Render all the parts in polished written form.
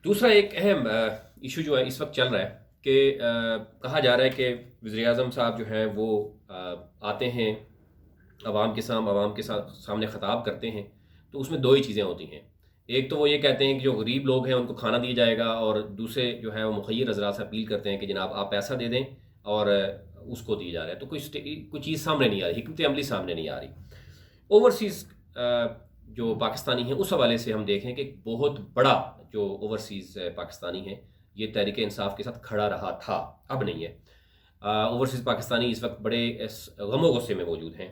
دوسرا ایک اہم ایشو جو ہے اس وقت چل رہا ہے کہ کہا جا رہا ہے کہ وزیر اعظم صاحب جو ہیں وہ آتے ہیں عوام کے سامنے خطاب کرتے ہیں، تو اس میں دو ہی چیزیں ہوتی ہیں۔ ایک تو وہ یہ کہتے ہیں کہ جو غریب لوگ ہیں ان کو کھانا دیا جائے گا، اور دوسرے جو ہے وہ مخیر حضرات سے اپیل کرتے ہیں کہ جناب آپ پیسہ دے دیں اور اس کو دیا جا رہا ہے، تو کوئی چیز سامنے نہیں آ رہی، حکمت عملی سامنے نہیں آ رہی۔ اوورسیز جو پاکستانی ہیں اس حوالے سے ہم دیکھیں کہ بہت بڑا جو اوورسیز پاکستانی ہیں یہ تحریک انصاف کے ساتھ کھڑا رہا تھا، اب نہیں ہے۔ اوورسیز پاکستانی اس وقت بڑے غم و غصے میں موجود ہیں۔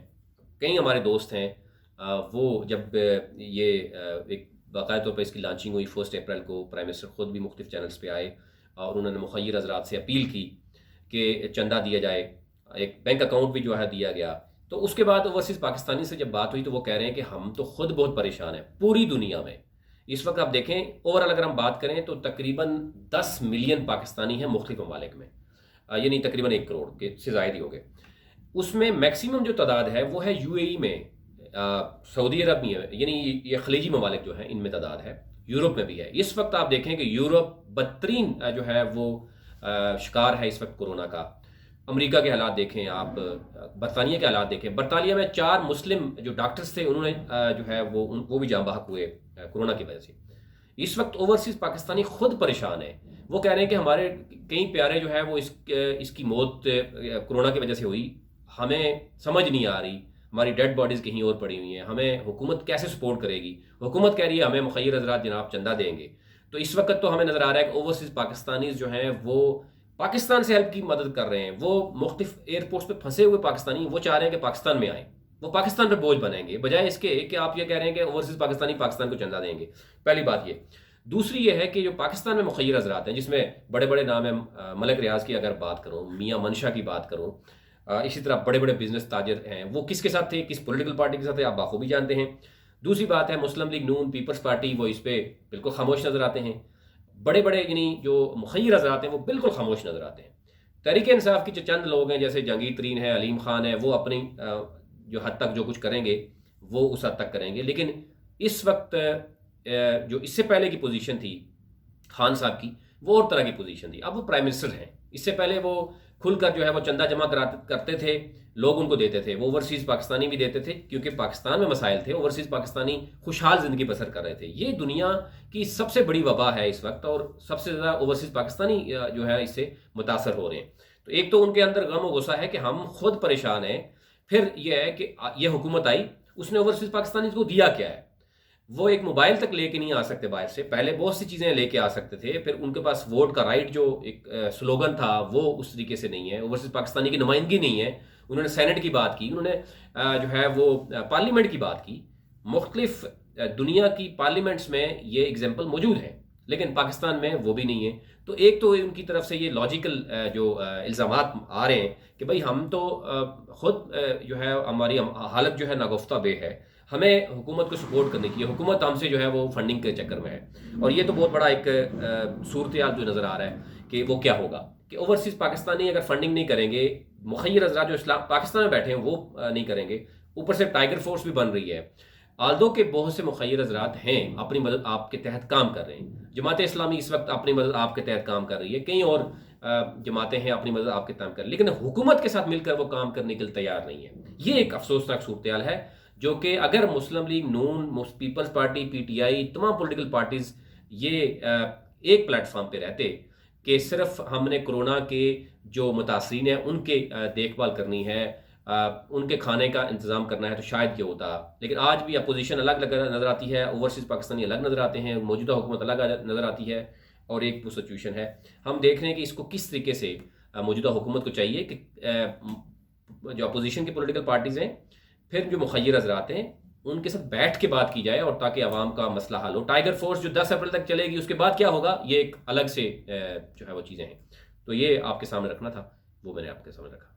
کئی ہمارے دوست ہیں، وہ جب یہ ایک باقاعدہ طور پر اس کی لانچنگ ہوئی 1 اپریل کو، پرائم منسٹر خود بھی مختلف چینلز پہ آئے اور انہوں نے مخیر حضرات سے اپیل کی کہ چندہ دیا جائے، ایک بینک اکاؤنٹ بھی جو ہے دیا گیا۔ تو اس کے بعد اوورسیز پاکستانی سے جب بات ہوئی تو وہ کہہ رہے ہیں کہ ہم تو خود بہت پریشان ہیں پوری دنیا میں۔ اس وقت آپ دیکھیں اوور آل اگر ہم بات کریں تو تقریباً 10 ملین پاکستانی ہیں مختلف ممالک میں، یعنی تقریباً 1 کروڑ کے سے زائد ہی ہو گئے۔ اس میں میکسیمم جو تعداد ہے وہ ہے یو اے ای میں، سعودی عرب میں ہے، یعنی یہ خلیجی ممالک جو ہیں ان میں تعداد ہے، یورپ میں بھی ہے۔ اس وقت آپ دیکھیں کہ یورپ بدترین جو ہے وہ شکار ہے اس وقت کورونا کا۔ امریکہ کے حالات دیکھیں آپ، برطانیہ کے حالات دیکھیں۔ برطانیہ میں 4 مسلم جو ڈاکٹرز تھے انہوں نے جو ہے وہ بھی جاں بحق ہوئے کورونا کی وجہ سے۔ اس وقت اوورسیز پاکستانی خود پریشان ہیں، وہ کہہ رہے ہیں کہ ہمارے کئی پیارے جو ہے وہ اس کی موت کورونا کی وجہ سے ہوئی، ہمیں سمجھ نہیں آ رہی، ہماری ڈیڈ باڈیز کہیں اور پڑی ہوئی ہیں، ہمیں حکومت کیسے سپورٹ کرے گی؟ حکومت کہہ رہی ہے ہمیں مخیر حضرات جناب چندہ دیں گے۔ تو اس وقت تو ہمیں نظر آ رہا ہے کہ اوورسیز پاکستانیز جو ہیں وہ پاکستان سے ہیلپ کی مدد کر رہے ہیں، وہ مختلف ایئرپورٹس پہ پھنسے ہوئے پاکستانی وہ چاہ رہے ہیں کہ پاکستان میں آئیں، وہ پاکستان پہ بوجھ بنیں گے، بجائے اس کے کہ آپ یہ کہہ رہے ہیں کہ اوورسیز پاکستانی پاکستان کو چندہ دیں گے۔ پہلی بات یہ۔ دوسری یہ ہے کہ جو پاکستان میں مخیر حضرات ہیں جس میں بڑے بڑے نام ہیں، ملک ریاض کی اگر بات کروں، میاں منشا کی بات کروں، اسی طرح بڑے بڑے بزنس تاجر ہیں، وہ کس کے ساتھ تھے، کس پولیٹیکل پارٹی کے ساتھ تھے، آپ بخوبی جانتے ہیں۔ دوسری بات ہے مسلم لیگ نون، پیپلز پارٹی، وہ اس پہ بالکل خاموش نظر آتے ہیں۔ بڑے بڑے یعنی جو مخیر حضرات ہیں وہ بالکل خاموش نظر آتے ہیں۔ تحریک انصاف کی چند لوگ ہیں جیسے جہانگیر ترین ہے، علیم خان ہے، وہ اپنی جو حد تک جو کچھ کریں گے وہ اس حد تک کریں گے۔ لیکن اس وقت جو اس سے پہلے کی پوزیشن تھی خان صاحب کی، وہ اور طرح کی پوزیشن تھی۔ اب وہ پرائم منسٹر ہیں، اس سے پہلے وہ کھل کر جو ہے وہ چندہ جمع کرتے تھے، لوگ ان کو دیتے تھے، وہ اوورسیز پاکستانی بھی دیتے تھے کیونکہ پاکستان میں مسائل تھے، اوورسیز پاکستانی خوشحال زندگی بسر کر رہے تھے۔ یہ دنیا کی سب سے بڑی وبا ہے اس وقت، اور سب سے زیادہ اوورسیز پاکستانی جو ہے اس سے متاثر ہو رہے ہیں۔ تو ایک تو ان کے اندر غم و غصہ ہے کہ ہم خود پریشان ہیں، پھر یہ ہے کہ یہ حکومت آئی، اس نے اوورسیز پاکستانی کو دیا کیا ہے؟ وہ ایک موبائل تک لے کے نہیں آ سکتے باہر سے، پہلے بہت سی چیزیں لے کے آ سکتے تھے، پھر ان کے پاس ووٹ کا رائٹ جو ایک سلوگن تھا وہ اس طریقے سے نہیں ہے، اوورسیز پاکستانی کی نمائندگی نہیں ہے۔ انہوں نے سینٹ کی بات کی، انہوں نے جو ہے وہ پارلیمنٹ کی بات کی، مختلف دنیا کی پارلیمنٹس میں یہ ایگزامپل موجود ہے، لیکن پاکستان میں وہ بھی نہیں ہے۔ تو ایک تو ان کی طرف سے یہ لاجیکل جو الزامات آ رہے ہیں کہ بھئی ہم تو خود جو ہے ہماری حالت جو ہے ناگفتہ بے ہے، ہمیں حکومت کو سپورٹ کرنے کی ہے، حکومت ہم سے جو ہے وہ فنڈنگ کے چکر میں ہے۔ اور یہ تو بہت بڑا ایک صورتحال جو نظر آ رہا ہے کہ وہ کیا ہوگا کہ اوورسیز پاکستانی اگر فنڈنگ نہیں کریں گے، مخیر حضرات جو اسلام پاکستان میں بیٹھے ہیں وہ نہیں کریں گے، اوپر سے ٹائیگر فورس بھی بن رہی ہے، آلدو کے بہت سے مخیر حضرات ہیں اپنی مدد آپ کے تحت کام کر رہے ہیں، جماعت اسلامی اس وقت اپنی مدد آپ کے تحت کام کر رہی ہے، کئی اور جماعتیں ہیں اپنی مدد آپ کے تحت کر رہی ہیں، لیکن حکومت کے ساتھ مل کر وہ کام کرنے کے لیے تیار نہیں ہے۔ یہ ایک افسوسناک صورتحال ہے جو کہ اگر مسلم لیگ نون، Peoples Party, P T I, تمام پولیٹیکل پارٹیز یہ ایک پلیٹ فارم پہ رہتے کہ صرف ہم نے کورونا کے جو متاثرین ہیں ان کے دیکھ بھال کرنی ہے، ان کے کھانے کا انتظام کرنا ہے، تو شاید یہ ہوتا۔ لیکن آج بھی اپوزیشن الگ نظر آتی ہے، اوورسیز پاکستانی الگ نظر آتے ہیں، موجودہ حکومت الگ نظر آتی ہے، اور ایک سچویشن ہے۔ ہم دیکھ رہے ہیں کہ اس کو کس طریقے سے موجودہ حکومت کو چاہیے کہ جو اپوزیشن کی پولیٹیکل پارٹیز ہیں، پھر جو مخیر حضرات ہیں ان کے ساتھ بیٹھ کے بات کی جائے، اور تاکہ عوام کا مسئلہ حل ہو۔ ٹائیگر فورس جو 10 اپریل تک چلے گی اس کے بعد کیا ہوگا، یہ ایک الگ سے جو ہے وہ چیزیں ہیں۔ تو یہ آپ کے سامنے رکھنا تھا، وہ میں نے آپ کے سامنے رکھا۔